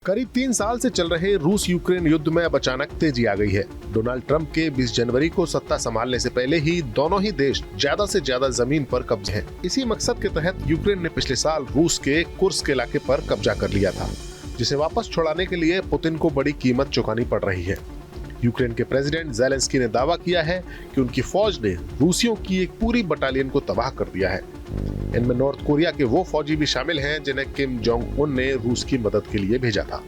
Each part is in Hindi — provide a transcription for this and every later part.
करीब 3 साल से चल रहे रूस यूक्रेन युद्ध में अब अचानक तेजी आ गई है। डोनाल्ड ट्रंप के 20 जनवरी को सत्ता संभालने से पहले ही दोनों ही देश ज्यादा से ज्यादा जमीन पर कब्जे हैं। इसी मकसद के तहत यूक्रेन ने पिछले साल रूस के कुर्स्क इलाके पर कब्जा कर लिया था, जिसे वापस छुड़ाने के लिए पुतिन को बड़ी कीमत चुकानी पड़ रही है। यूक्रेन के प्रेसिडेंट ज़ेलेंस्की ने दावा किया है कि उनकी फौज ने रूसियों की एक पूरी बटालियन को तबाह कर दिया है। इनमें नॉर्थ कोरिया के वो फौजी भी शामिल हैं जिन्हें किम जोंग उन ने रूस की मदद के लिए भेजा था।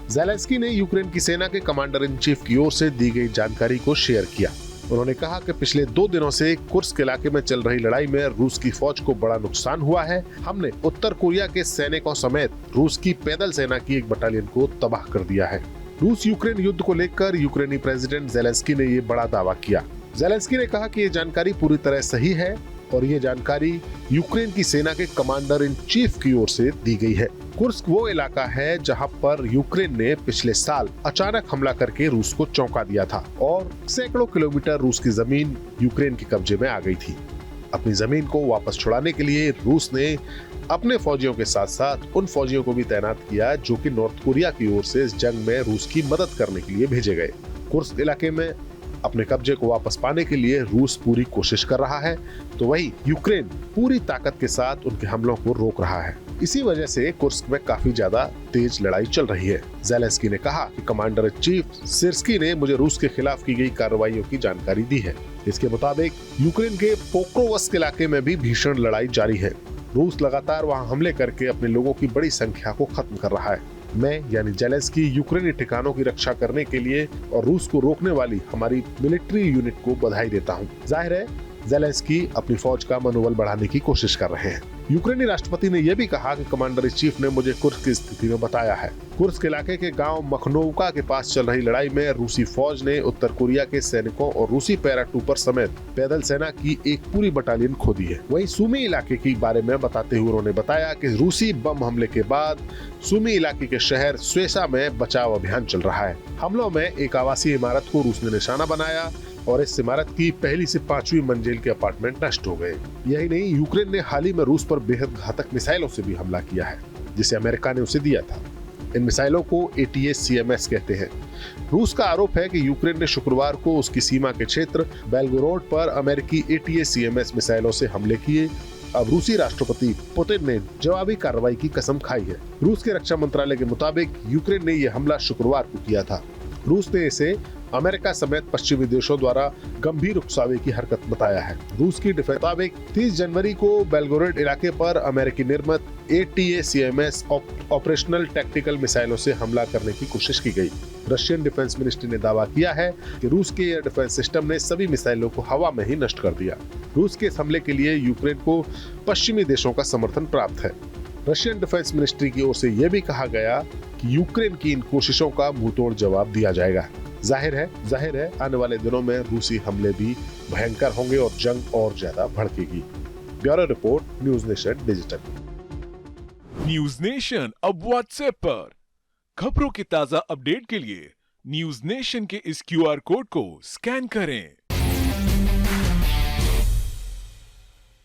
ज़ेलेंस्की ने यूक्रेन की सेना के कमांडर इन चीफ की ओर से दी गई जानकारी को शेयर किया। उन्होंने कहा कि पिछले 2 दिनों से कुर्स्क इलाके में चल रही लड़ाई में रूस की फौज को बड़ा नुकसान हुआ है। हमने उत्तर कोरिया के सैनिकों समेत रूस की पैदल सेना की एक बटालियन को तबाह कर दिया है। रूस यूक्रेन युद्ध को लेकर यूक्रेनी प्रेसिडेंट ज़ेलेंस्की ने ये बड़ा दावा किया। ज़ेलेंस्की ने कहा कि ये जानकारी पूरी तरह सही है और ये जानकारी यूक्रेन की सेना के कमांडर इन चीफ की ओर से दी गई है। कुर्स्क वो इलाका है जहां पर यूक्रेन ने पिछले साल अचानक हमला करके रूस को चौंका दिया था और सैकड़ों किलोमीटर रूस की जमीन यूक्रेन के कब्जे में आ गई थी। अपनी जमीन को वापस छुड़ाने के लिए रूस ने अपने फौजियों के साथ साथ उन फौजियों को भी तैनात किया जो कि नॉर्थ कोरिया की ओर से इस जंग में रूस की मदद करने के लिए भेजे गए। कुर्स्क इलाके में अपने कब्जे को वापस पाने के लिए रूस पूरी कोशिश कर रहा है, तो वही यूक्रेन पूरी ताकत के साथ उनके हमलों को रोक रहा है। इसी वजह से कुर्स्क में काफी ज्यादा तेज लड़ाई चल रही है। ज़ेलेंस्की ने कहा कि कमांडर इन चीफ सिर्स्की ने मुझे रूस के खिलाफ की गई कार्रवाइयों की जानकारी दी है। इसके मुताबिक यूक्रेन के पोक्रोवस्क इलाके में भी भीषण लड़ाई जारी है। रूस लगातार वहां हमले करके अपने लोगों की बड़ी संख्या को खत्म कर रहा है। मैं यानी ज़ेलेंस्की यूक्रेनी ठिकानों की रक्षा करने के लिए और रूस को रोकने वाली हमारी मिलिट्री यूनिट को बधाई देता हूं। जाहिर है ज़ेलेंस्की अपनी फौज का मनोबल बढ़ाने की कोशिश कर रहे हैं। यूक्रेनी राष्ट्रपति ने यह भी कहा कि कमांडर इन चीफ ने मुझे कुर्स्क की स्थिति में बताया है। कुर्स्क इलाके के गांव मखनोवका के पास चल रही लड़ाई में रूसी फौज ने उत्तर कोरिया के सैनिकों और रूसी पैराट्रूपर समेत पैदल सेना की एक पूरी बटालियन खो दी है। वहीं सुमी इलाके के बारे में बताते हुए उन्होंने बताया कि रूसी बम हमले के बाद सुमी इलाके के शहर स्वेसा में बचाव अभियान चल रहा है। हमलों में एक आवासीय इमारत को रूस ने निशाना बनाया और इस इमारत की पहली से 5वीं मंजिल के अपार्टमेंट नष्ट हो गए। यही नहीं, यूक्रेन ने हाल ही में रूस पर बेहद घातक मिसाइलों से भी हमला किया है, जिसे अमेरिका ने उसे दिया था। इन मिसाइलों को ATACMS कहते हैं। रूस का आरोप है कि यूक्रेन ने शुक्रवार को उसकी सीमा के क्षेत्र बेलगोरोड पर अमेरिकी ATACMS मिसाइलों से हमले किए। अब रूसी राष्ट्रपति पुतिन ने जवाबी कार्रवाई की कसम खाई है। रूस के रक्षा मंत्रालय के मुताबिक यूक्रेन ने यह हमला शुक्रवार को किया था। रूस ने इसे अमेरिका समेत पश्चिमी देशों द्वारा गंभीर उकसावे की हरकत बताया है। रूस की डिफेंस मुताबिक 30 जनवरी को बेलगोरोड इलाके पर अमेरिकी निर्मित ATACMS ऑपरेशनल टैक्टिकल मिसाइलों से हमला करने की कोशिश की गई। रशियन डिफेंस मिनिस्ट्री ने दावा किया है कि रूस के एयर डिफेंस सिस्टम ने सभी मिसाइलों को हवा में ही नष्ट कर दिया। रूस के इस हमले के लिए यूक्रेन को पश्चिमी देशों का समर्थन प्राप्त है। रशियन डिफेंस मिनिस्ट्री की ओर से यह भी कहा गया कि यूक्रेन की इन कोशिशों का मुंहतोड़ जवाब दिया जाएगा। जाहिर है आने वाले दिनों में रूसी हमले भी भयंकर होंगे और जंग और ज्यादा भड़केगी। Bureau report, news nation digital. News nation अब व्हाट्सएप पर खबरों की ताजा अपडेट के लिए न्यूज नेशन के इस QR कोड को स्कैन करें।